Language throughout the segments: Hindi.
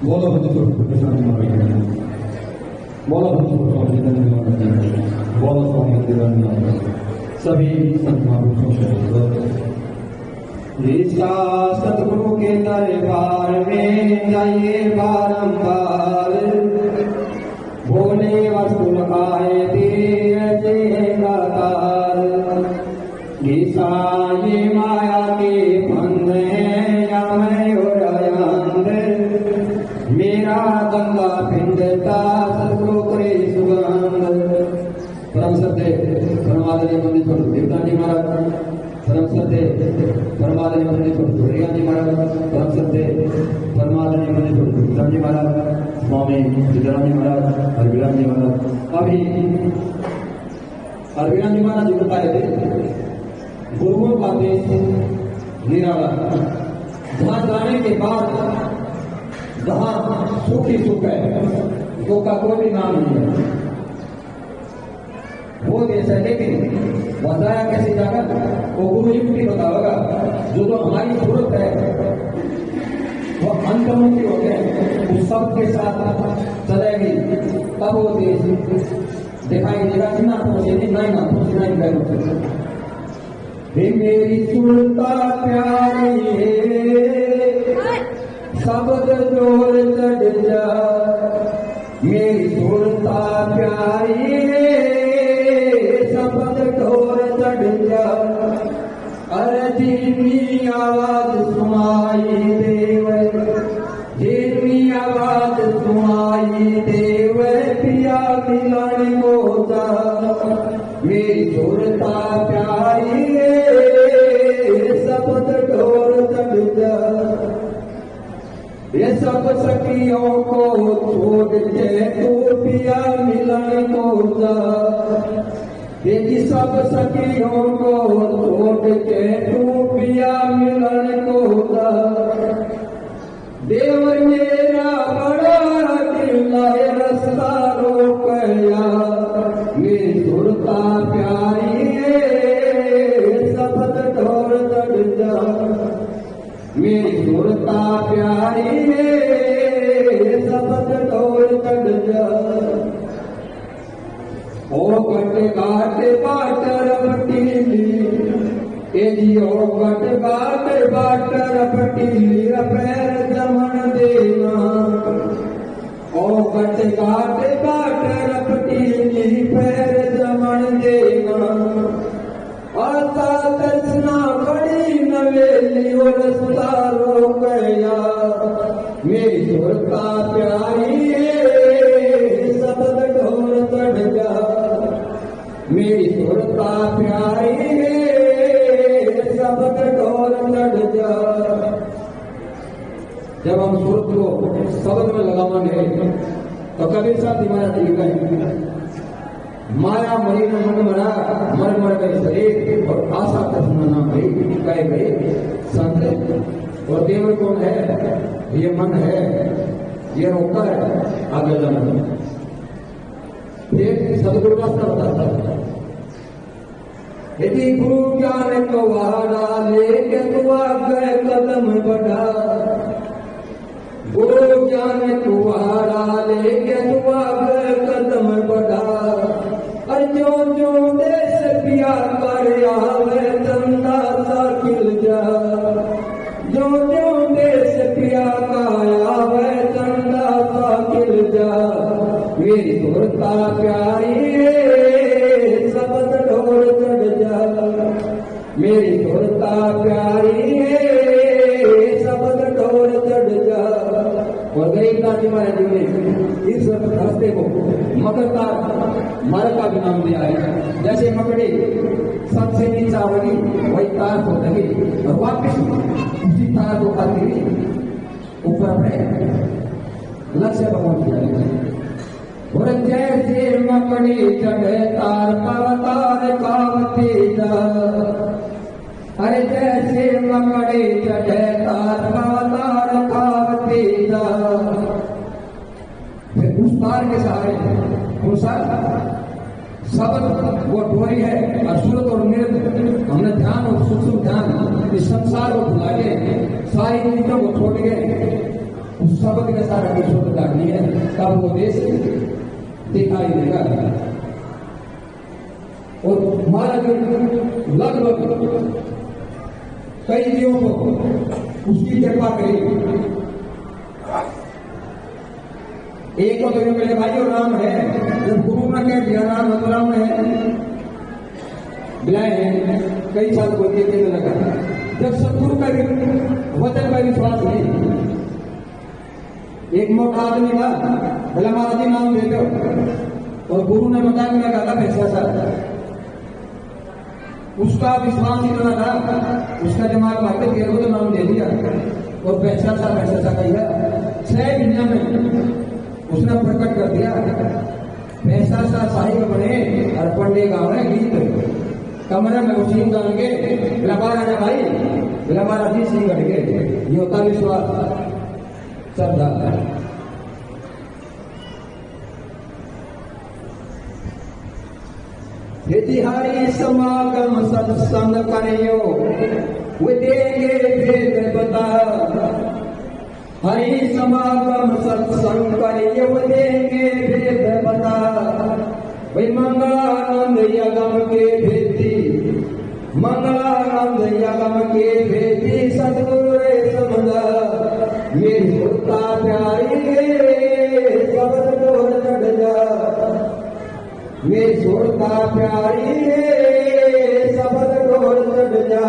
बोलो बोलो बोलो स्वामी सभी संत महापुरुषों से सतगुरु के दरबार में जाइए बारंबार, भोले वस्तु आए दिए दातार। ये माया के फंद हैं या मैं और अंदर, मेरा गंगा पिंडता सतगुरु करे सुगंध। परम सत्य परमादरणीय मंदिर पर देवदानी महाराज, परम सत्य परमादरणीय मंदिर पर दुर्गाजी महाराज, परम सत्य परमादरणीय मंदिर पर दुर्गाजी महाराज, स्वामी सिद्धराम महाराज, हरविराम जी महाराज। अभी हरविराम जी महाराज जी बताए थे गुरुओं का देश निराला, जहाँ जाने के बाद जहाँ सुख ही सुख है, दुख का कोई भी नाम नहीं है, वो देश है। लेकिन बताया कैसे जाकर वो गुरु जी को बताओगा, जो तो हमारी जरूरत है वो अंतर्मुखी हो गए, उस सब के साथ चलेगी, तब वो देश दिखाई देगा कि ना पहुंचे नहीं ना पहुंचे नहीं। मेरी सुनता प्यारी है शब्द जोर चढ़ जा, मेरी सुनता प्यारी है शब्द ढोर चढ़ जा। अरे धीमी आवाज सुनाई देव, धीमी आवाज सुनाई देव, पिया मिलन को जा। मेरी सुरता प्यारी शब्द ढोर चढ़ जा। ये सब सखियों को छोड़ के तू पिया मिलन को जा। ये सब सखियों को छोड़ के तू पिया मिलन को जा। देव मेरा बड़ा किला रास्ता रोकया, मेरी सुरता प्यारी शब्द ढोर चढ़ जा। मेरी सुरता प्यारी शब्द ढोर चढ़ जा। ओ गट घाट बाटर पटीली, ए जियो गट घाट बाटर पटीली, पैर जमन देना। ओ गट घाट बाटर पटीली, पैर जमन देना। आता दर्शना बड़ी नवेली और रस्ता रोकया, मेरी सुरता प्यारी शब्द ढोर चढ़ जा। मेरी सुरता प्यारी शब्द ढोर चढ़ जा। जब हम सुरत को शब्द में लगावांगे तो कबीर साहब हमारा तरीका है, माया मरी न मन मरा, मर मर गए शरीर और आशा तस्मा न भई, कहे गए संत। और देवर कौन है? ये मन है, ये रोका है आगे जाना। फिर सदगुरु का बताता है, यदि गुरु ज्ञान को वारा लेके तू आगे कदम बढ़ा। गुरु ज्ञान को वारा लेके तू आगे कदम बढ़ा। जो जो देश पिया कर आवे चंदा सा खिल जा। जो जो देश पिया का आवे चंदा सा खिल जा। मेरी सुरता प्यारी शब्द ढोर चढ़ जा। मेरी सुरता प्यारी शब्द ढोर चढ़ जा। और गरीबदास जी महाराज जी ने इस रास्ते को मकर का मर का भी नाम दिया है। जैसे मकड़ी सबसे नीचा होगी वही तार हो लगी और वापिस उसी तार को खाती हुई ऊपर अपने लक्ष्य पर पहुंच जाएगी। और जैसे मकड़ी चढ़े तार का तार कावती जा। अरे जैसे मकड़ी चढ़े तार का तार कावती जा। फिर उस तार के सहारे शब्द वो डोरी है, असुरत और निर्द। हमने ध्यान और सूक्ष्म ध्यान इस संसार को भुला के सारी चीजों को छोड़ के उस शब्द का सारा विश्व काटनी है, तब वो देश दिखाई देगा। और महाराज लगभग कई जीवों को उसकी कृपा करी। एक को तो मेरे भाई और नाम है, जब गुरु ने कह दिया नाम मधुराम है, बिलाए हैं कई साल को देने लगा। जब सतगुरु का वचन का विश्वास नहीं, एक मोटा आदमी था, बोला महाराज जी नाम दे दो, और गुरु ने बताया मैं कहा पैसा सा, उसका विश्वास इतना था, उसका दिमाग मारते तेरे को तो नाम दे दिया, और पैसा सा कहिया 6 महीने में उसने प्रकट कर दिया। पैसा सा साहिब बने और पंडे गाँव है गीत कमरे में उसी गान के लबा राजा भाई लबा राजी सिंह गढ़ के, ये होता विश्वास श्रद्धा। हरि समागम सत्संग करियो वे देंगे भेद बता। हरि समागम सत्संग करियो वे देंगे भेद बता। वही मंगलानंद यगम के भेदी, मंगलानंद यगम के भेदी सतगुरु समझा। मेरी होता प्यारी शब्द बोल चढ़ जा, मेरी सुरता प्यारी शब्द बोल चढ़ जा।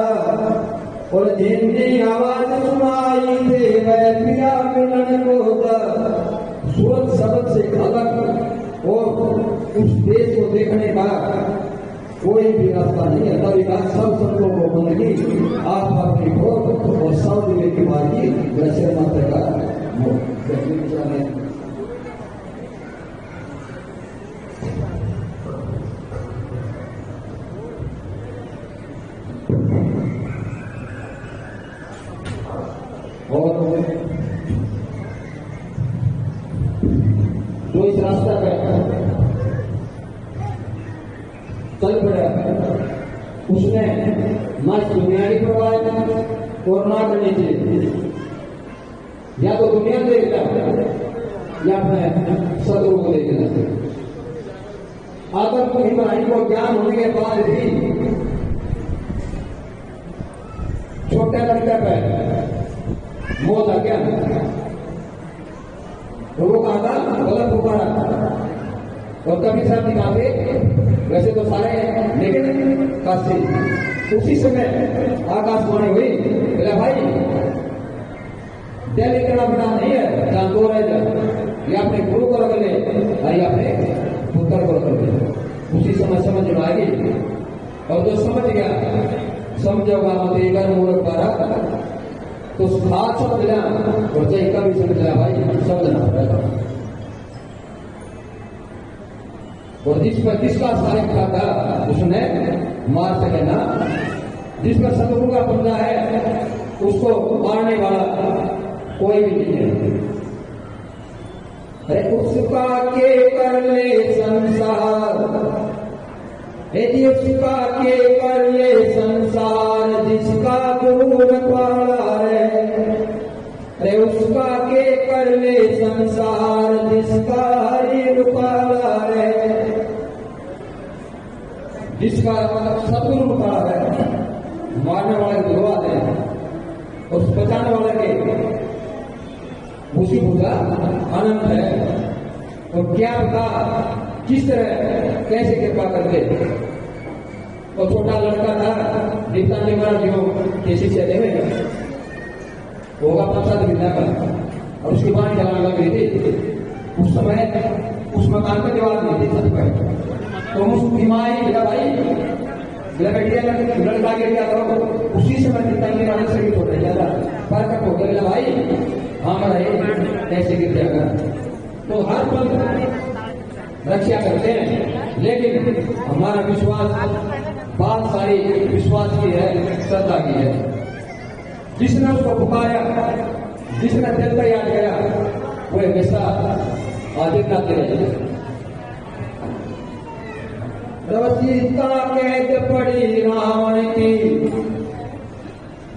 और जिंदी आवाज सुनाई दे वह पिया मिलन को सूरत शब्द से अलग और उस देश को देखने का कोई भी रास्ता नहीं है। तभी बात सब संतों को बंदगी आप अपनी हो और सब दिले की मार्गी वैसे मात्र का और जो इस रास्ता पर चल पड़ा उसने मस्त दुनिया की परवाह और ना करनी चाहिए। या तो दुनिया देखता या अपने सदगुरु को देखना चाहिए। अगर ईमानी को ज्ञान होने के बाद भी छोटे लड़के पर मौत आ गया तो वो कहा था गलत पुकारा। और कभी साहब दिखाते वैसे तो सारे लेकिन काशी उसी समय आकाशवाणी हुई, बोला भाई दिल्ली का बना नहीं है, जहां दो रह जाए या अपने गुरु को रख ले या अपने पुत्र को रख ले। उसी समय समझ में आएगी। और जो समझ गया समझोगा मत मूर्ख बारा तो हाथ समझ लिया और जय का भी समझ लिया भाई समझना पड़ेगा। और जिसका सारे खाता उसने मार सके ना, जिसका सतगुरु का बंदा है उसको मारने वाला कोई भी नहीं है। अरे उसका के कर ले संसार, यदि उसका के कर ले संसार जिसका गुरु रखवाला है। अरे उसका के कर ले संसार जिसका हरि रखवाला है। जिसका सतगुरु रखवाला है, मारने वाले गुरु आते हैं और बचाने वाले के उसी बुझा आनंद है। और क्या बता किस तरह कैसे कृपा करते। और छोटा लड़का था दीप्तांजलि महाराज जो केसी से देवे होगा प्रसाद गिरना का, और उसकी बात चलाने लग रही थी। उस समय उस मकान पर जवाब नहीं थी सच पर। तो उस बीमारी मेरा भाई मेरा बेटिया लड़का गिर गया तो उसी समय दीप्तांजलि महाराज से भी छोड़ जाता पर हो गया भाई हाँ मैं कैसे गिर जाएगा। तो हर पल रक्षा करते हैं, लेकिन हमारा विश्वास बात सारी विश्वास की है, श्रद्धा की है। जिसने उसको पुकारा, जिसने दिल का याद किया वो हमेशा आदित्य आते रहे। सीता कैद पड़ी रावण की,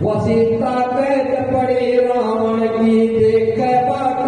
वो सीता कैद पड़ी रावण की, देख बात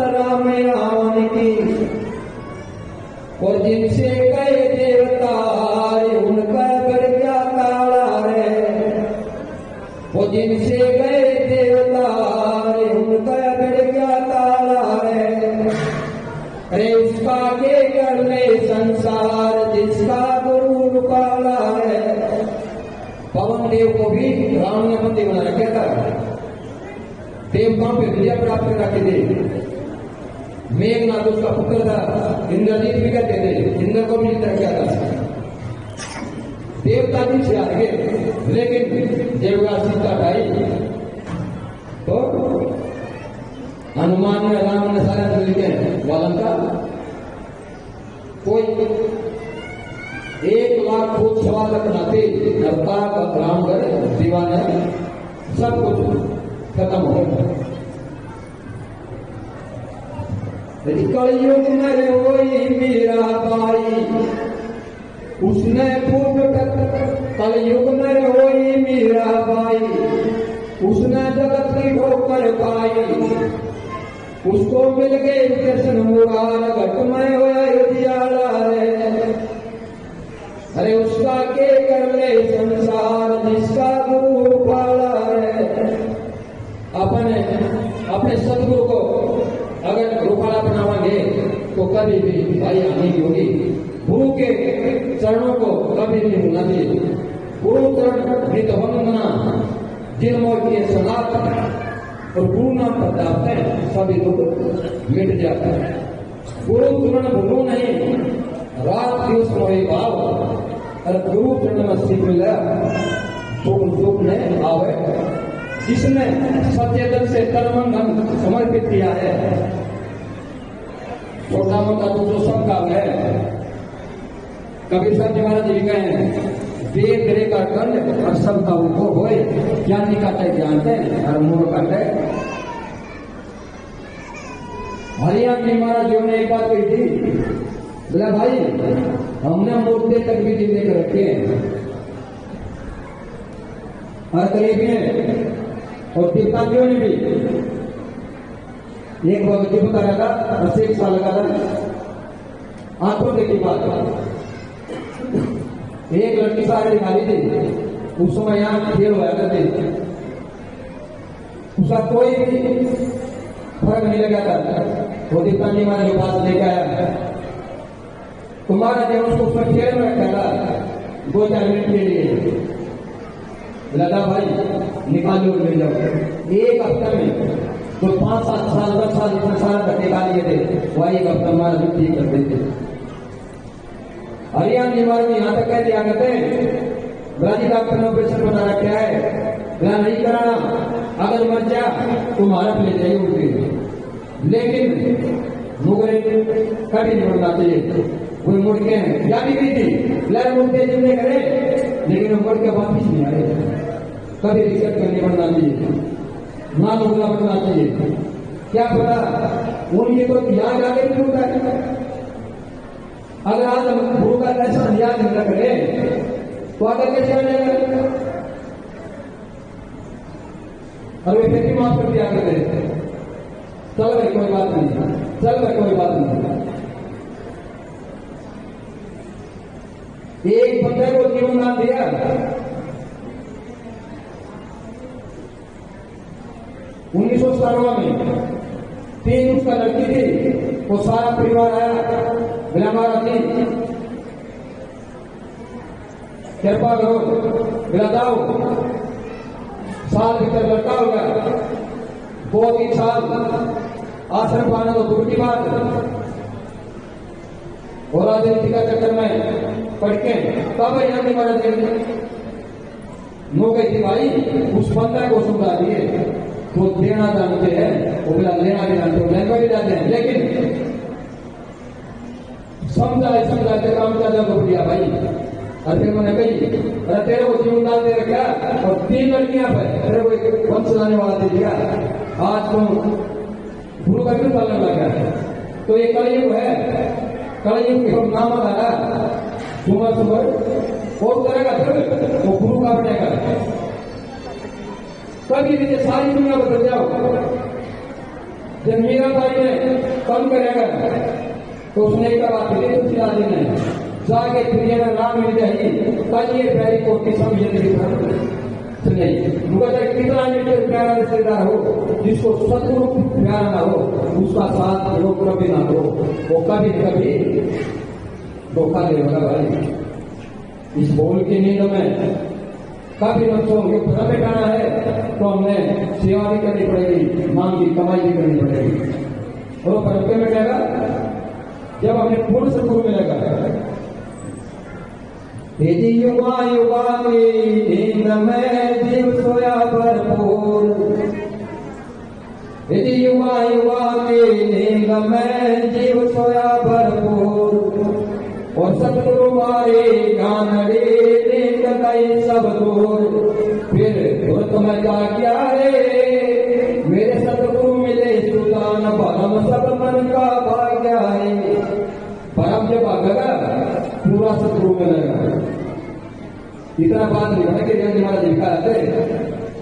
विजय प्राप्त करा के दे। मेघनाथ उसका पुत्र था, इंद्रजीत भी कहते थे, इंद्र को भी जितना किया था। देवता जी से आगे, लेकिन देवता सीता भाई तो हनुमान ने राम ने सारे मिल के वालन का कोई 1,00,000 फूट सवाल रखनाते नरता का ग्राम कर दीवाने सब कुछ खत्म हो गया। कलयुग में वही मीरा बाई उसने खूब कलयुग में वही मीरा बाई उसने जगत की ठोकर पाई। उसको मिल गए कृष्ण मुरार घट में हुआ उजियारा रे। अरे उसका के कर ले संसार जिसका गुरु पाला रे। अपने सदगुरु को अगर रूपाला बनावांगे तो कभी भी भाई हानि होगी। गुरु के चरणों को कभी भी भूलना चाहिए। गुरु चरण नित वंदना जिन मोर के सनात और गुरु नाम प्रताप है सभी दुख मिट जाता है। गुरु चरण भूलो नहीं रात दिवस मोहे भाव। और गुरु चरण में सीख मिला दुख ने आवे। जिसने सत्य दल से तन मन धन समर्पित किया है छोटा मोटा तो जो सब काम है। कबीर साहब जी महाराज जी कहे वेद करे का कंड और सब का उनको होए। ज्ञानी का तय जानते और मूर्ख का तय। हरियाणा जी महाराज जी ने एक बात कही थी, बोला भाई हमने मूर्ति तक भी जिंदे कर रखे हैं हर करीब में और तीर्थांकरों ने भी। एक भगवती बता रहा था 80 साल का था, आंखों देखी बात। एक लड़की सारे दिखाई थी, उस समय यहाँ खेल हुआ करते, उसका कोई भी फर्क नहीं लगा था। वो दीपांजी महाराज के पास लेकर आया, तुम्हारा जब उसको खेल में रखा था 2-4 मिनट के लिए। लगा भाई निकालो ले जाओ। एक हफ्ते में तो 5-7 साल 10 साल इतना साल तक निकाल लिए थे, वह एक हफ्ता हमारा भी ठीक कर देते। हरियाणा जी महाराज यहाँ तक कह दिया करते ब्राजी डॉक्टर ने ऑपरेशन बना रखा है, बिना नहीं कराना, अगर मर जा तो मारा ले जाइए उनके। लेकिन मुगरे कभी नहीं मुड़ना चाहिए। वो मुड़ के क्या भी गई थी लड़ मुड़ते जिम्मे करे, लेकिन वो मुड़ के वापिस नहीं आए। कभी रिसर्च करने बनना चाहिए, ना मुगला बनना चाहिए। क्या पता उनकी तो याद आगे भी होता है। अगर आज हम गुरु का ऐसा याद न करे तो आगे कैसे बनेगा। और वे फिर भी माफ कर दिया करते, चल भाई कोई बात नहीं, चल भाई कोई बात नहीं। एक बंदे को जीवन दान दिया, 1997 में 3 उसका लड़की थी, वो सारा परिवार आया, हमारा थी कृपा करो बिलादाओ साल भीतर लड़का होगा 2-3 साल आश्रम पाना तो दूर की बात। और राजनीति का चक्कर में पढ़ के तब यहाँ नहीं मारा देंगे नो गई थी भाई। उस बंदा को सुधा दिए तो देना जानते हैं, वो बिला लेना भी जानते हैं, लेना भी जानते हैं। लेकिन समझा के काम का जब दिया भाई। और फिर मैंने कही अरे तेरे को जीवन दान दे रखा और 3 लड़कियां पर तेरे को एक वंश लाने वाला दे दिया। आज तुम गुरु का क्यों पालन लगा। तो ये कलयुग है, कलयुग के हम नाम आना सुबह और करेगा फिर वो गुरु का बनेगा। कभी भी सारी दुनिया बदल जाओ। जब मीरा भाई ने कम करेगा तो उसने एक बात कही तुलसी राजी ने जाके प्रिय नाम मिल जाएगी कल ये प्यारी को किस्म जिंदगी नहीं। कितना प्यारा रिश्तेदार हो जिसको सदगुरु प्यार ना हो उसका साथ लोग कभी ना हो, वो कभी कभी धोखा देगा भाई। इस बोल की नींद में काफी बच्चों को पता बैठाना है तो हमने सेवा भी करनी पड़ेगी, मांग की कमाई भी करनी पड़ेगी। और पर क्या बैठेगा जब हमने पूर्ण सदगुरु मिलेगा। यदि युवा युवा की नींद में जीव सोया भरपूर, यदि युवा युवा की नींद में जीव सोया भरपूर, और सतगुरु मारे ज्ञान रे नींद गई सब दूर, फिर तुम्हें क्या रे मेरे सतगुरु मिले सुदान परम सब मन का भाग्य है। परम जब भागेगा पूरा सतगुरु मिलेगा। इतना बात नहीं बना कि जैन महाराज लिखा है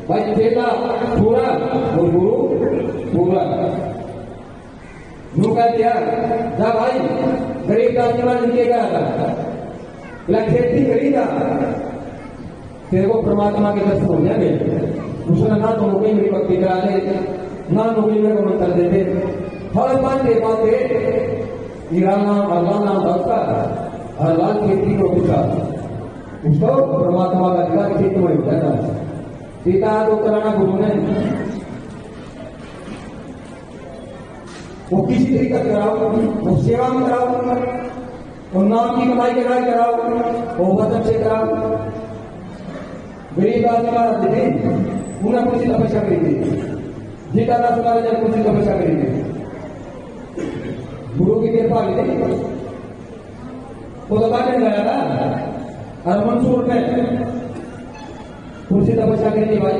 भाई चेला पूरा और गुरु पूरा। यूं कह दिया जा भाई गरीब का जीवन इनके क्या था खेती खरीदा तेरे को परमात्मा के दर्शन हो जाएंगे। उसने ना तो नौकरी मेरी भक्ति करा दे ना नौकरी मेरे को मंत्र देते हर बातें बातें ईराना अल्लाह नाम दस्ता हर लाल खेती को पूछा उसको परमात्मा का अधिकार खेती में उठाया। सीता तो कराना गुरु ने वो किसी तरीका कराओ, वो सेवा में कराओ, और नाम की कमाई कराओ, वो वचन से कराओ। गरीब आदमी थे उन्हें कुछ तपस्या करी थी, जीता दास वाले जब कुछ तपस्या करी थी, गुरु की कृपा थी वो तो काटने गया था। और मंसूर ने कुछ तपस्या करी थी भाई।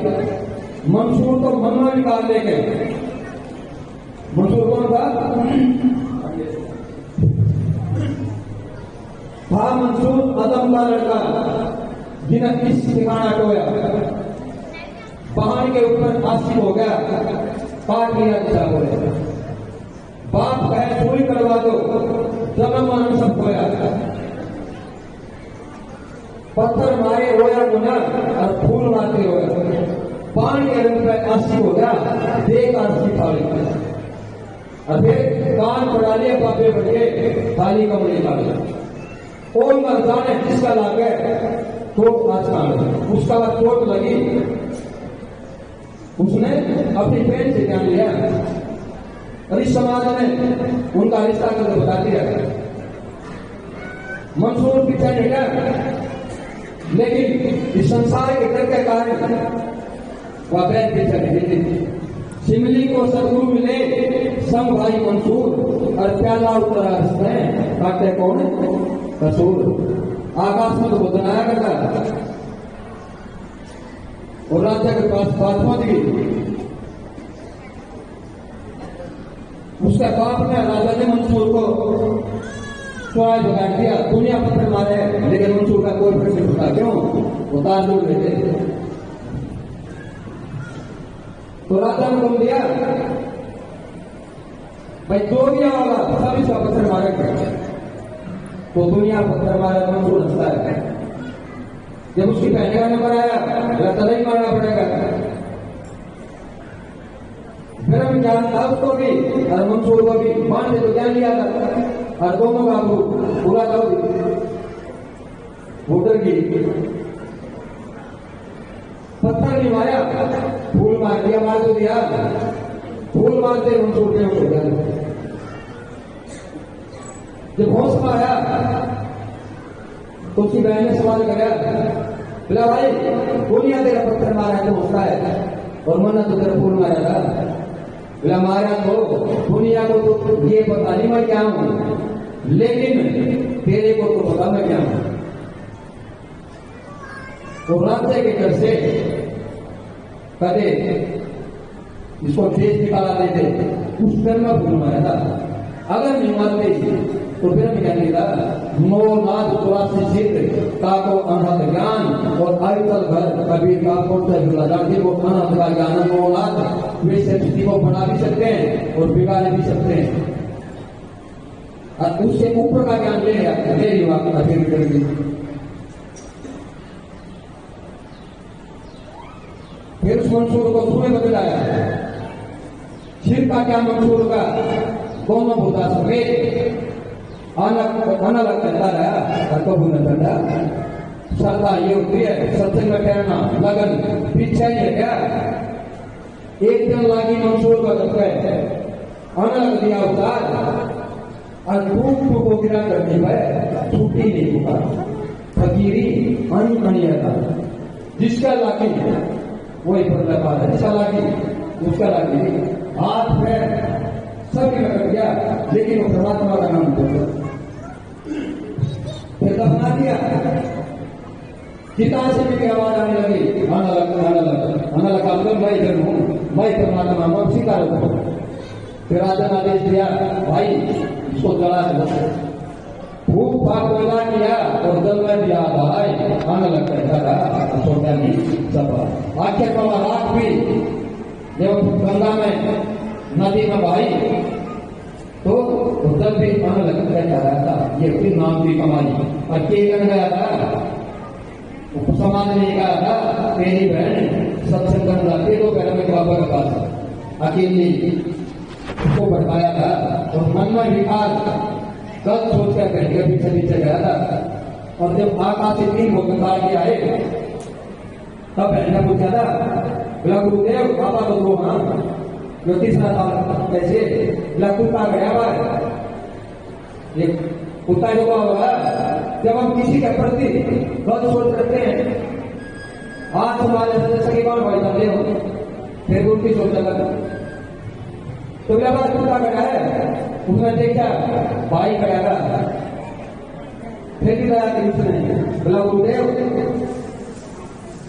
मंसूर तो मन में निकाल ले गए। मंसूर कौन था मंसूर अदम का लड़का जिन्हें किस ठिकाना टोया, पहाड़ के ऊपर आशिक हो गया, काट लिया दिशा हो गया। बाप कहे चोरी करवा दो, जन्म मन सब खोया। पत्थर मारे रोया गुना और फूल मारते रोया। पानी के रंग पे आशिक हो गया, देख आशिक थाली और फिर कान पड़ा लिया बापे बजे थाली का मुझे निकाला। कोई मर जाने जिसका लागे तो उसका बाद चोट लगी, उसने अपनी बहन से जान लिया और इस समाज ने उनका रिश्ता करके बता दिया। मंसूर पीछे हटा, लेकिन इस संसार के डर के कारण वह बहन पीछे नहीं। सिमली को सदगुरु मिले संग भाई मंसूर और प्याला उतरा हंसते काटते कौन कसूर। आकाश में तो बनाया करता और राजा के पास बात पहुंच गई। उसका बाप ने राजा ने मंसूर को चौराहे बगा दिया। दुनिया पत्थर मारे लेकिन मंसूर का कोई फर्क नहीं होता। क्यों? वो तार दूर लेते। तो राजा ने बोल दिया भाई जो भी आएगा सभी इसका पत्थर मारेंगे। तो दुनिया पत्थर मारे मंसूर हंसता है। जब उसकी पहले का नंबर आया तदा ही मारना पड़ेगा। फिर हम ज्ञान था उसको भी और मंसूर को भी मान से तो ज्ञान लिया था और दोनों का पूरा था होटल की पत्थर नहीं मारा, फूल मार दिया। मार तो दिया, फूल मारते मंसूर के उठ गया। जब होश में आया तो उसकी बहन ने सवाल कराया, बोला भाई दुनिया तेरा पत्थर मारा तो होता है और मना तो तेरा फूल मारा था। बोला मारा तो दुनिया को तो ये पता नहीं मैं क्या हूं, लेकिन तेरे को तो पता मैं क्या हूं। तो रास्ते के डर से कदे इसको देश निकाला देते उस घर में फूल मारा था। अगर नहीं मारते तो फिर हम क्या निकला 9,84 चित्र काको अनहद ज्ञान और आयुतल घर कबीर का कौन सा झूला जानते वो अनहद का ज्ञान 9 लाख वे स्थिति को बना भी सकते हैं और बिगाड़ भी सकते हैं। और उससे ऊपर का ज्ञान ले करेंगे। फिर उस मंसूर को सूर्य बदलाया। सिर का क्या मंसूर का दोनों बुधा समेत अलग चलता रहा और कबू न चलता। श्रद्धा ये होती है सत्संग में कहना लगन पीछे ही है क्या। एक दिन लागी मंसूर का है अनग दिया उतार और धूप को गिरा करने पर छुट्टी नहीं हुआ फकीरी अनियता जिसका लागी वही पर लगा है, जिसका लागी उसका लागी हाथ पैर सब लग गया लेकिन वो परमात्मा का नाम बोला फिर दफना दिया। चिता से भी आवाज आने लगी आना लगा मैं इधर हूं मैं परमात्मा मैं स्वीकार हूं। फिर राजा ने आदेश दिया भाई इसको जला दो। भूख पाक पैदा किया और जल में दिया भाई आने लगता है सोचा नहीं सब आखिर का रात भी जब गंगा में नदी में भाई तो जल भी आने लगता जा रहा था। ये फिर नाम की कमाई और के गया था समाज ने कहा था मेरी बहन सत्संग कर जाती तो बहन में बाबा के पास अकेली उसको भटकाया था और मन में विकार कल सोच कर कहेंगे पीछे पीछे गया था। और जब आकाश से 3 भोगतार के आए तब बहन ने पूछा था बोला गुरुदेव बाबा को दो हाँ जो तीसरा था कैसे बोला कुत्ता गया बार ये कुत्ता जो होगा जब हम किसी के प्रति गलत सोच रखते हैं आज हमारे सदस्य की कौन भाई जाते हो फिर उनकी सोच लगा तो मेरा बात कुत्ता खड़ा है उसने देखा भाई खड़ा था फिर भी दया की उसने बोला गुरुदेव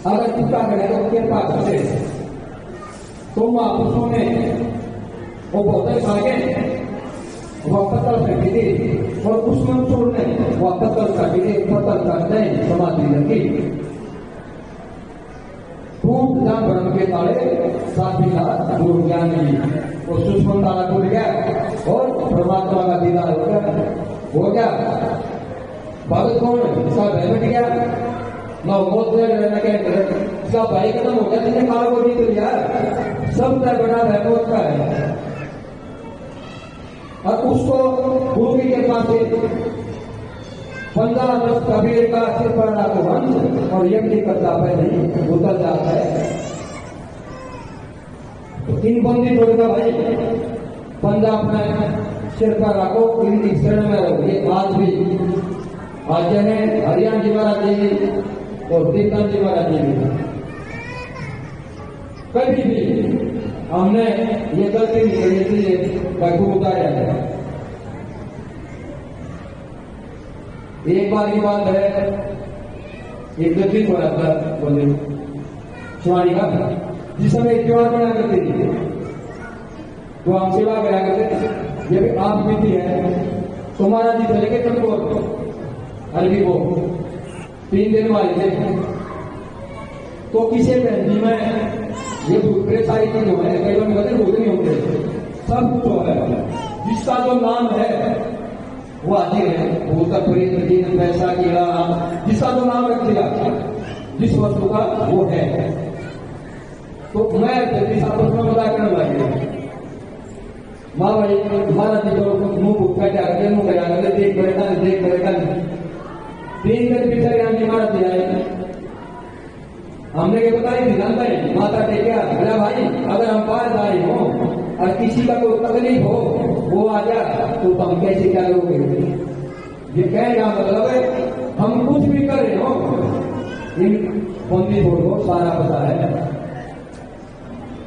अगर कुत्ता खड़ा तो कृपा करते तो महापुरुषों ने वो बहुत आगे वह पत्थर फेंकी थी और उस मंसूर ने वह पत्थर काटी थी पत्थर काटते समाधि रखी। खूब जान भरम के ताले साथी था गुरु ज्ञान जी वो सुष्मन ताला टूट गया और परमात्मा का दीदार हो गया। भगत कौन इसका भय मिट गया ना मौत रहना क्या इसका भाई खत्म हो गया जिसने काल को जीत लिया सबसे बड़ा भय मौत का है। और उसको गुरु की कृपा से 15 वर्ष कबीर का सिर पर को वंश और यज्ञ करता है नहीं उतर जाता है। तो 3 बंदी छोड़ेगा भाई 15 अपने सिर पर रखो इनकी शरण में रहो। ये आज भी आज है हरियाणा जी महाराज जी और दीपन जी महाराज जी कभी भी हमने ये गलती नहीं करी इसलिए बैठू उतारा है। एक बार की बात है एक गलती हो रहा था बोले सुनाई का जिस समय त्योहार बना करती थी तो हम सेवा करा करते थे। ये भी आप बीती है तो महाराज जी चले गए तक अरबी को 3 दिन वाले थे तो किसी पहली में ये दूसरे सारी चीजों है कई लोग कहते भूत नहीं होते सब कुछ हो है जिसका जो नाम है वो हाजिर है भूत प्रेत जीन पैसा कीड़ा जिसका जो नाम रख दिया जिस वस्तु का वो है। तो मैं बता करने लगे माँ भाई तुम्हारा मुंह भूखा क्या करते मुंह करा करते देख करेगा 3 दिन पीछे राम मारा दिया हमने ये बताई थी जानता है माता टेकिया बोला भाई अगर हम पार जा रहे हो और किसी का कोई तकलीफ हो वो आ जा तो हम कैसे क्या लोगे। ये कहने का मतलब है हम कुछ भी कर रहे हो इन बंदी को सारा पता है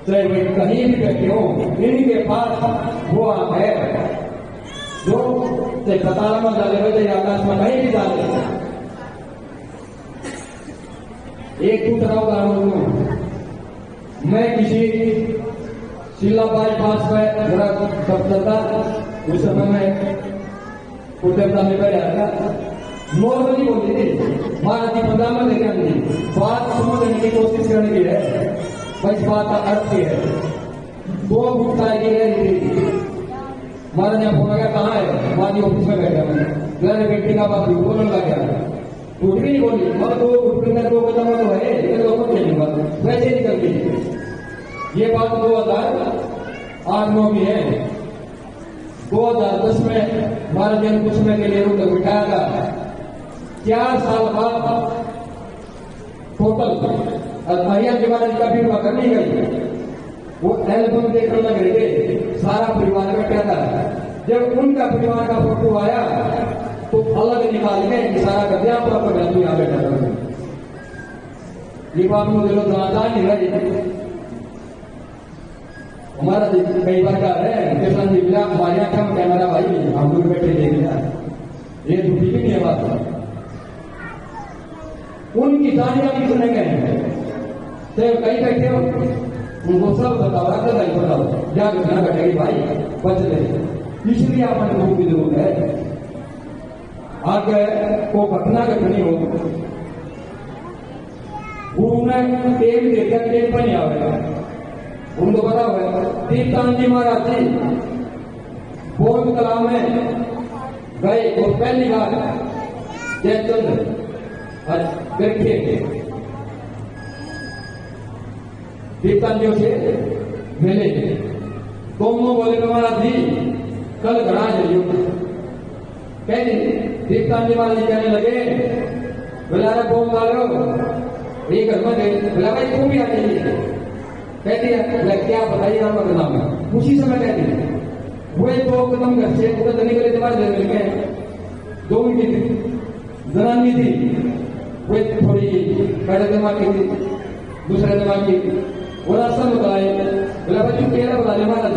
चाहे वे कहीं भी बैठे हो इनके पास वो आंख है जो चाहे कतार में डाले चाहे आकाश में कहीं भी डाले। एक दूसरा उदाहरण दूं मैं किसी शिला बाईपास में जरा दफ्तर था उस समय में कुलदेवता में बैठ रहा था नॉर्मली बोली थी महाराज जी 15 में लेके आनी बात समझने की कोशिश करने की है बस बात का अर्थ ही है 2 गुप्ता की रही महाराज ने फोन लगा कहाँ है महाराज ऑफिस में बैठा मेरे बेटी का बात बोलने लग गया टूट भी नहीं बोली और 2 कदम तो है ये लोगों को नहीं बात वैसे निकल गई। ये बात 2008-9 की है। 2010 में महाराज ने कुछ समय के लिए उनको बिठाया था 4 साल बाद टोटल अहिया के बारे में कभी हुआ करनी गई। वो एल्बम देखने लग रहे, सारा परिवार इकट्ठा था। जब उनका परिवार का फोटो आया तो अलग निकाल के इशारा कर दिया पर तू यहाँ बैठा था। ये बात मुझे लोग जानता नहीं है। हमारा कई बार का है किसान जी बिला हमारे यहाँ कम कैमरा भाई हम लोग बैठे देख लिया, ये तो ठीक नहीं है बात। उनकी जानिया भी सुने गए तो कहीं बैठे हो उनको सब बताओ रखा भाई बताओ क्या घटना घटेगी भाई बच ले, इसलिए अपन को की जरूरत है। आगे को घटना घटनी हो गुरु ने टेम देखा टेम पर नहीं आवेगा उनको पता होगा। तीर्थांत जी महाराज जी बौद्ध कला में गए और पहली बार जयचंद्र बैठे तीर्थांतियों से मिले। दोनों बोले महाराज जी कल घड़ा जाइयो। कहते तीर्थांत जी महाराज जी कहने लगे बोला बोम डालो ये घर में बोला भाई तुम भी आ जाइए। कहती है क्या बताइए आपका नाम है। उसी समय कहती हुए 2 कदम घर से उधर निकले तुम्हारे घर में 2 मिनट जनानी थी वे थोड़ी पहले दिमाग की थी दूसरे दिमाग की वो रास्ता बताए। बोला भाई तू क्या बता दे महाराज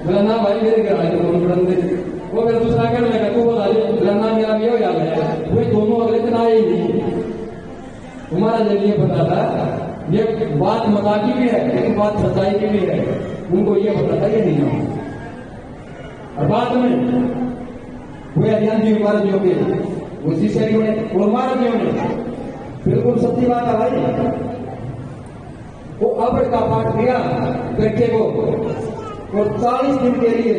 बोला ना भाई मेरे घर आए वो मेरा दूसरा कहने लगा तू बता दे। बोला ना मेरा ये याद है वो दोनों अगले दिन आए ही नहीं। तुम्हारा जब ये पता था ये बात मजाकी भी है लेकिन बात सच्चाई की भी है, उनको ये पता था ये नहीं। और बाद में वो अध्ययन जी महाराज जी के उसी शरीर में और महाराज जी ने बिल्कुल सच्ची बात है भाई। वो अबर का पाठ किया बैठे को और 40 दिन के लिए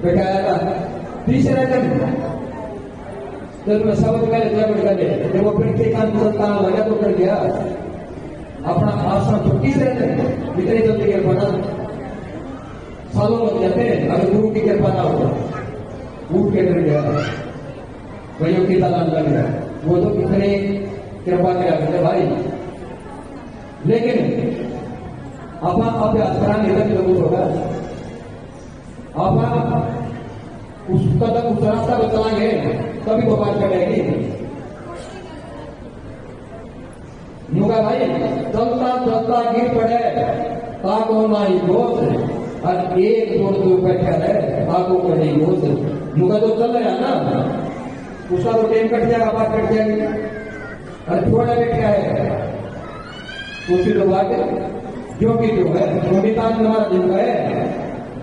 बैठाया था। तीसरे दिन जब मैं शब्द करे जब वो बैठे का चलता लगा तो कर गया अपना आसन। तो तीसरे दिन इतनी जल्दी कर पाना सालों लग जाते अगर गुरु की कृपा ना हो उठ के कर गया भाइयों की तालाब लग गया। वो तो कितने कृपा किया भाई। लेकिन आप अभ्यास कराने तक जरूर होगा। आप उस कदम उस रास्ता को चलाएंगे तभी तो बात करेगी। नुका भाई चलता चलता गिर पड़े ताको नाई दोस्त और एक जोड़ जो बैठा है ताको पड़े दोस्त। नुका तो चल रहा है ना उसका तो टेम कट जाएगा बात कट जाएगी। और थोड़ा बैठा है उसी तो बात जो कि जो है मोनितान हमारा दिन का है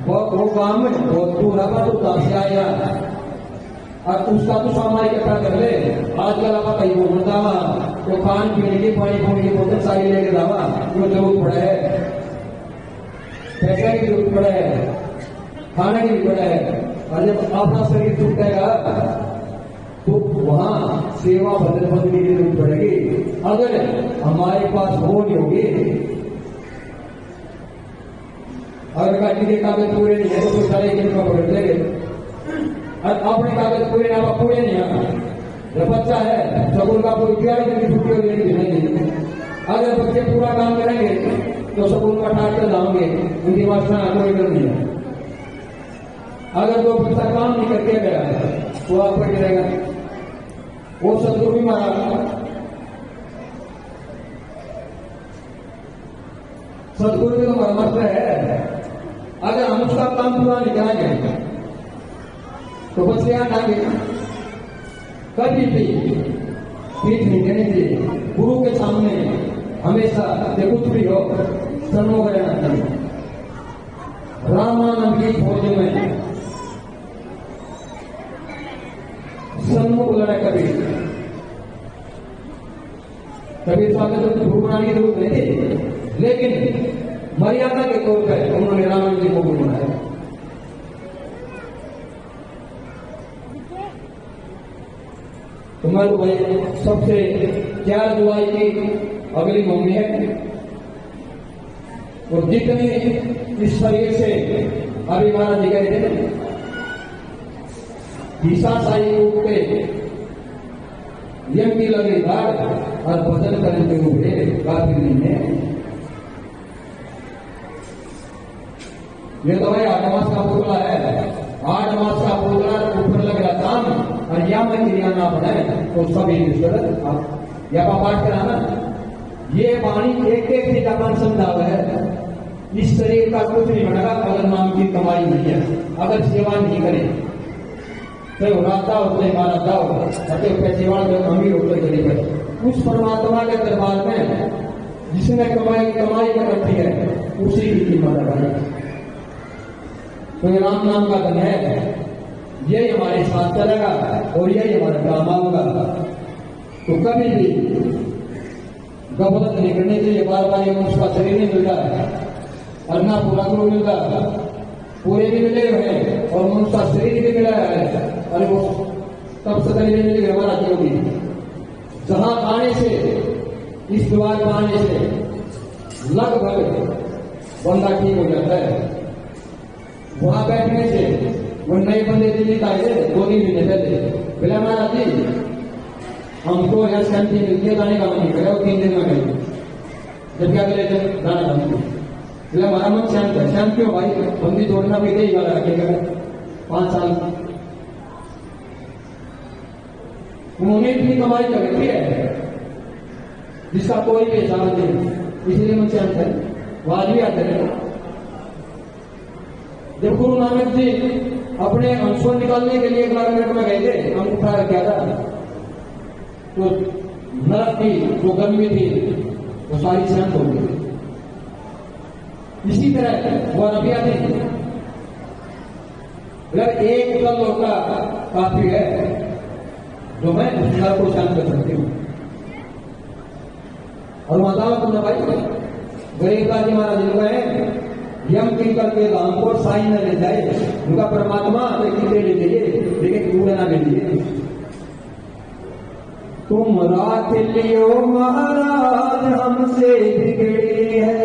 वो काम में बहुत दूर आवा तो से आया और उसका तो सामान इकट्ठा कर ले। आजकल आप कहीं घूमना जावा तो खान पीने की पानी पीने की बोतल सारी लेके जावा जो जरूरत पड़ा है, पैसे की जरूरत पड़ा है, खाने की भी पड़ा है। और जब अपना शरीर छूटेगा तो वहां सेवा बदलने की जरूरत पड़ेगी। अगर हमारे पास वो नहीं होगी अगर गाड़ी के कागज पूरे नहीं है तो सारे दिन का पकड़ लेंगे। और अपने कागज पूरे ना पूरे नहीं आना। जब बच्चा है स्कूल का पूरी तैयारी की छुट्टी हो जाएगी। अगर बच्चे पूरा काम करेंगे तो स्कूल का टाट कर लाओगे उनकी वासना कोई कर नहीं है। अगर वो बच्चा काम नहीं करके गया तो आप पर गिरेगा वो शत्रु भी मारा। सदगुरु की तो मरम्मत है। अगर हम उसका काम पूरा नहीं कराएंगे तो बच्चे आगे कभी भी पीठ नहीं देनी चाहिए। गुरु के सामने हमेशा कुछ भी हो सन्मुख रहना चाहिए। रामानंद की खोज में सन्मुख लड़ा कभी स्वागत तो गुरु बनाने की जरूरत नहीं थी लेकिन मर्यादा के तौर पर उन्होंने रामानंद जी को गुरु बनाया। तो मैं भाई सबसे 4 जुलाई की अगली मम्मी है और जितने इस शरीर से अभी महाराज जी गए थे ईसा साई रूप पे यम की लगी धार और भजन करते हुए काफी नहीं है। ये तो भाई 8 मास का पुतला है, 8 मास का पुतला ऊपर लग रहा काम और या मैं क्रिया ना बनाए तो सब या पाठ कराना। ये वाणी एक एक चीज अपन समझावा है। इस शरीर का कुछ नहीं बनेगा अगर नाम की कमाई नहीं है, अगर सेवा नहीं करे तो राता होते मारा दाओ अरे पैसे वाले अमीर होते गरीब है। उस परमात्मा के दरबार में जिसने कमाई कर रखी है उसी की कीमत है भाई। तो ये राम नाम का धन है, यही हमारे साथ चलेगा और यही हमारे काम आऊंगा। तो कभी भी गलत नहीं करने के लिए बार बार उसका शरीर नहीं मिलता है और ना पूरा गुरु मिलता, पूरे भी मिले हुए हैं और उसका शरीर भी मिला है। अरे वो तब से करीब मिले हमारा योगी जहां आने से इस द्वार पर आने से लगभग बंदा ठीक हो जाता है। वहां बैठने से वो नए बंदे दिल्ली का आए 2-3 महीने पहले बोला महाराज जी हमको यहाँ शांति मिलती है, जाने का मन नहीं करे और 3 दिन में गए जबकि अगले दिन जाना था बोला हमारा मन शांत है। शांत क्यों भाई, बंदी तोड़ना भी यही वाला रखेगा 5 साल उन्होंने इतनी कमाई कर रखी है जिसका कोई भी हिसाब नहीं, इसलिए मन शांत है। वहां भी आते हैं जब गुरु नानक जी अपने अंशों निकालने के लिए 12 मिनट में गए थे, हम उठा रखा था तो नरक की जो गर्मी थी वो सारी शांत हो गई। इसी तरह वो अभी आती अगर एक कल का काफी है जो मैं उस नर को शांत कर सकती हूँ। और माताओं को न भाई गरीबदास जी महाराज जी है यम की करके गांव को साई न ले जाए, उनका परमात्मा कितने ले जाइए लेकिन कूड़ा ना ले लीजिए। तुम रात लियो महाराज हमसे बिगड़ी है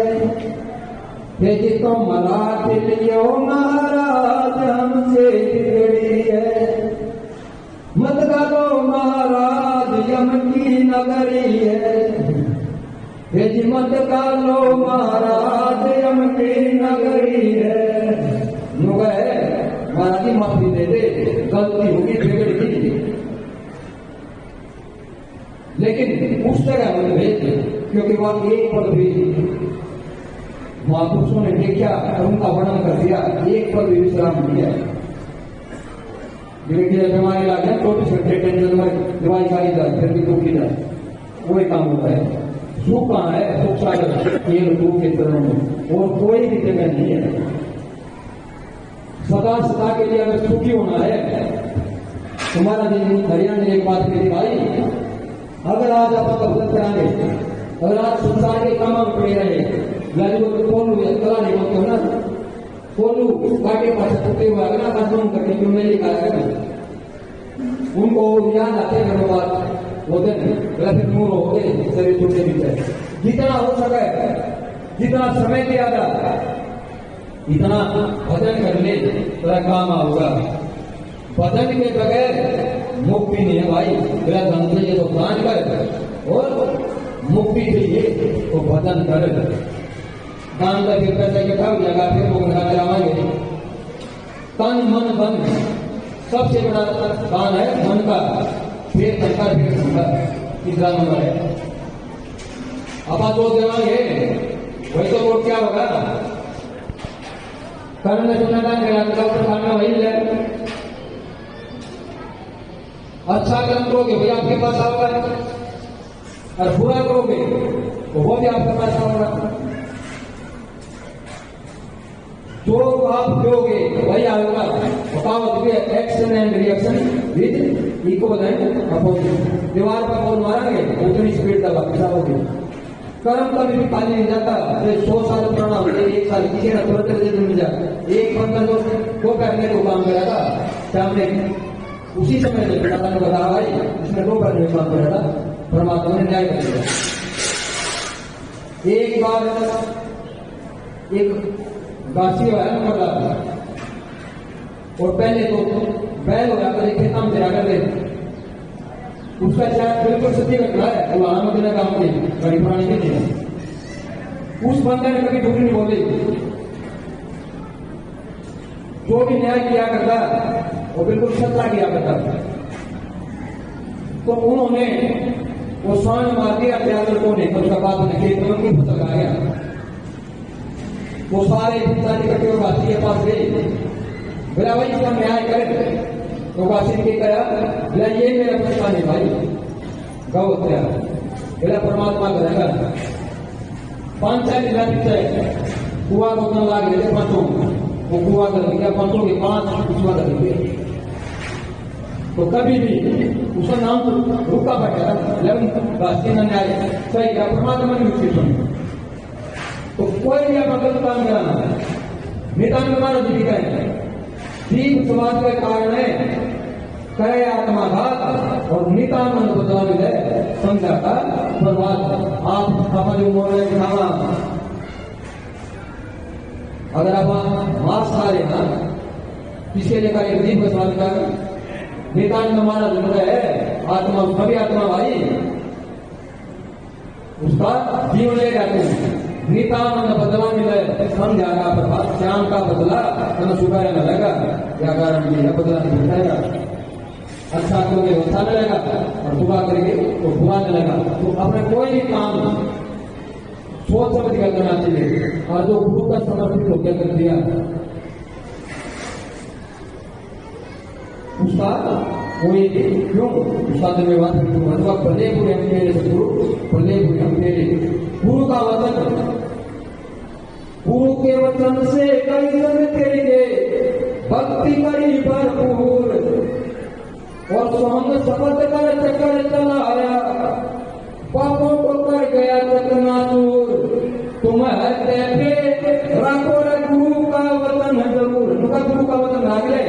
जी, तुम रात लियो महाराज हमसे बिगड़ी है। मत करो महाराज यम की नगरी है जी, मत करो महाराज यम की नगरी है। महाराज जी माफी दे दे, गलती होगी बिगड़ की, लेकिन उस जगह मत भेज क्योंकि वह एक पल भी महापुरुषों ने देखा और उनका वर्णन कर दिया, एक पल भी विश्राम दिया। बीमारी लग गया 24 घंटे टेंशन में दवाई खाई जाए फिर भी दुखी जाए, वही काम होता है। सुख कहाँ है, सुख सागर ये ऋतु के चरणों में और कोई भी जगह नहीं है। सदा सदा के लिए अगर सुखी होना है तुम्हारा दिन हरियाणा ने एक बात कही भाई, अगर आज आप भजन कराएंगे, अगर आज संसार के काम में पड़े रहे यानी वो कोलू कला नहीं बोलते हो ना, कोलू काटे पास टूटे हुए अगला कानून करके क्यों नहीं लिखा है उनको याद आते हैं बात होते हैं फिर नूर हो गए शरीर छूटे भी जितना हो सके जितना समय दिया था इतना भजन कर ले तो काम आऊगा। भजन के बगैर मुक्ति नहीं है भाई, मेरा धन चाहिए तो दान कर और मुक्ति चाहिए तो भजन कर। दान का फिर पैसा इकट्ठा हो जाएगा, फिर वो घटा करावाएंगे। तन मन धन सबसे बड़ा दान है मन का, फिर सरकार फिर संसार तीसरा नंबर है। अब आप जो देवांगे वही तो वोट क्या होगा, कर्म ने सुना दान करा वही ले। अच्छा कर्म करोगे वही आपके पास आओगे और बुरा करोगे तो वो भी आपके पास आओगा। जो आप दोगे वही आएगा। Action and reaction with equal and opposite. दीवार पर बॉल मारेंगे उतनी स्पीड का वापस आओगे। कर्म कभी भी खाली नहीं जाता। 100 साल पुराना होता है, 1 साल किसी ने तुरंत दे मिल जाए। एक बंदा जो करने को काम करा था सामने उसी समय से पिता ने बताया भाई इसने 2 करने को काम करा था, परमात्मा ने न्याय कर दिया। एक बार एक गासी वाला पड़ रहा था और पहले तो बैल हो जाता है खेतों में जाकर उसका शायद बिल्कुल सत्य घटना है, वो आराम काम की बड़ी पुरानी नहीं है। उस बंदे ने कभी झूठ नहीं बोली, जो भी न्याय किया करता वो बिल्कुल सच्चा किया करता। तो उन्होंने वो स्वान मार दिया त्यागों ने, उसका बाद में खेत में उनकी फसल आ गया। वो सारे पिताजी इकट्ठे हो वासी के पास गए, बोला भाई इसका न्याय करे। तो वासी के कहा, बोला ये मेरा फैसला नहीं भाई, गौ हत्या बोला परमात्मा करेगा। 5-6 दिन पीछे कुआ को लाग गए पांचों, वो कुआ कर दिया, पांचों के 5 कुआ कर दिए। तो कभी भी उसका नाम तो रुका बैठा, लेकिन वासी ने न्याय सही किया, परमात्मा ने उसकी सुनी। तो कोई भी अपना गलत काम कराना निदान में हमारा जीविका है, जीव समाज के कारण है करे आत्माघात और निदान मन बदला मिले समझा का बर्बाद। आप हमारे मोहल्ले में खाना अगर आप मांस खा लेना, इसके लिए एक जीव का समाज का निदान में हमारा जरूर है, आत्मा कभी आत्मा भाई उसका जीवन ले जाते हैं। नीता मन बदला मिले समझागा प्रभात, श्याम का बदला मन सुखाया न लगा, क्या कारण भी बदला नहीं मिलेगा। अच्छा करोगे अच्छा न लगा और बुरा करेंगे तो बुरा न लगा। तो अपने कोई भी काम सोच समझ कर करना चाहिए, और जो गुरु का समर्पित होकर कर दिया उसका कोई क्यों उसका धन्यवाद भले बुरे हम मेरे सदगुरु, भले बुरे हम मेरे गुरु का वचन, गुरु के वचन से कई जन तेरे भक्ति करी भरपूर और सोहंग शपथ कर चक्कर चलाया, पापों को कर गया चकनाचूर। तुम हृदय पे राखो गुरु का वचन जरूर। उनका गुरु का वचन भाग ले,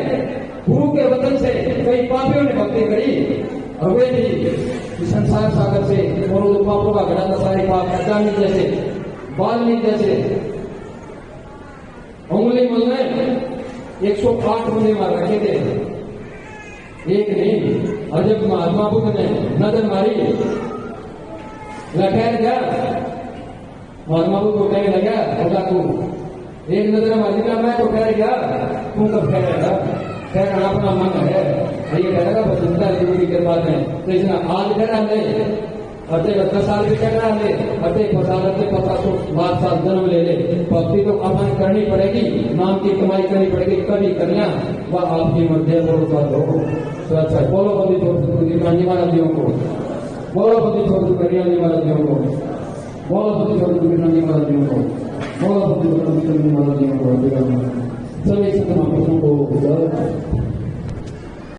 गुरु के वचन से कई पापियों ने भक्ति करी और वे भी संसार सागर से और उन पापों का घड़ा था सारे पाप अजानी जैसे वाल्मीकि जैसे उंगली मलने 108 मुझे मार रखे थे, एक नहीं। और जब महात्मा बुद्ध ने नजर मारी ठहर गया, महात्मा बुद्ध को कहने लगा बोला तू एक नजर मारी ना, मैं तो ठहर गया, तू कब ठहरेगा? ठहरना अपना मन है, ये ठहरेगा बस चिंता की कृपा में। तो इसने आज ठहरा ले, अते 10 साल भी ठहरा ले, अते 50 साल जन्म ले ले, भक्ति तो अपन करनी पड़ेगी, नाम की कमाई करनी पड़ेगी, कभी करना वह आपकी मध्य हो। तो अच्छा बोलो बंदी छोड़ महाराजियों को, बोलो बंदी छोड़ करियाली महाराजियों को, बोलो बंदी छोड़ महाराजियों को, बोलो बंदी छोड़ महाराजियों को, सभी सत्मा को